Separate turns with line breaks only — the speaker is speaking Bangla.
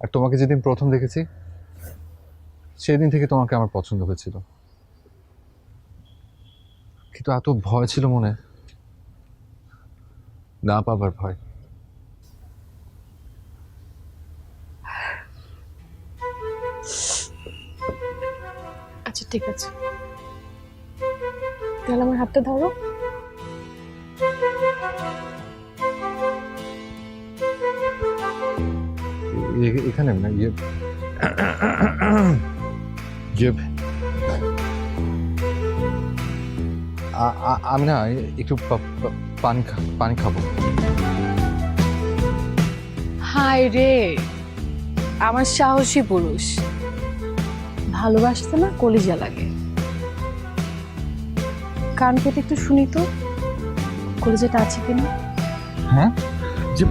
আর তোমাকে যেদিন প্রথম দেখেছি সেদিন থেকে তোমাকে আমার পছন্দ হয়েছিল, কিন্তু এত ভয় ছিল মনে, না পাবার ভয়।
আচ্ছা ঠিক আছে, তাহলে আমার হাতটা ধরো।
এখানে না ইয়ে আমি না একটু পানি খাবো।
হায় রে, আমার সাহসী পুরুষ, ভালোবাসতে না কলিজা লাগে। কান পেতে একটু শুনি তো, কলিজাটা আছে কিনা।
হ্যাঁ, যে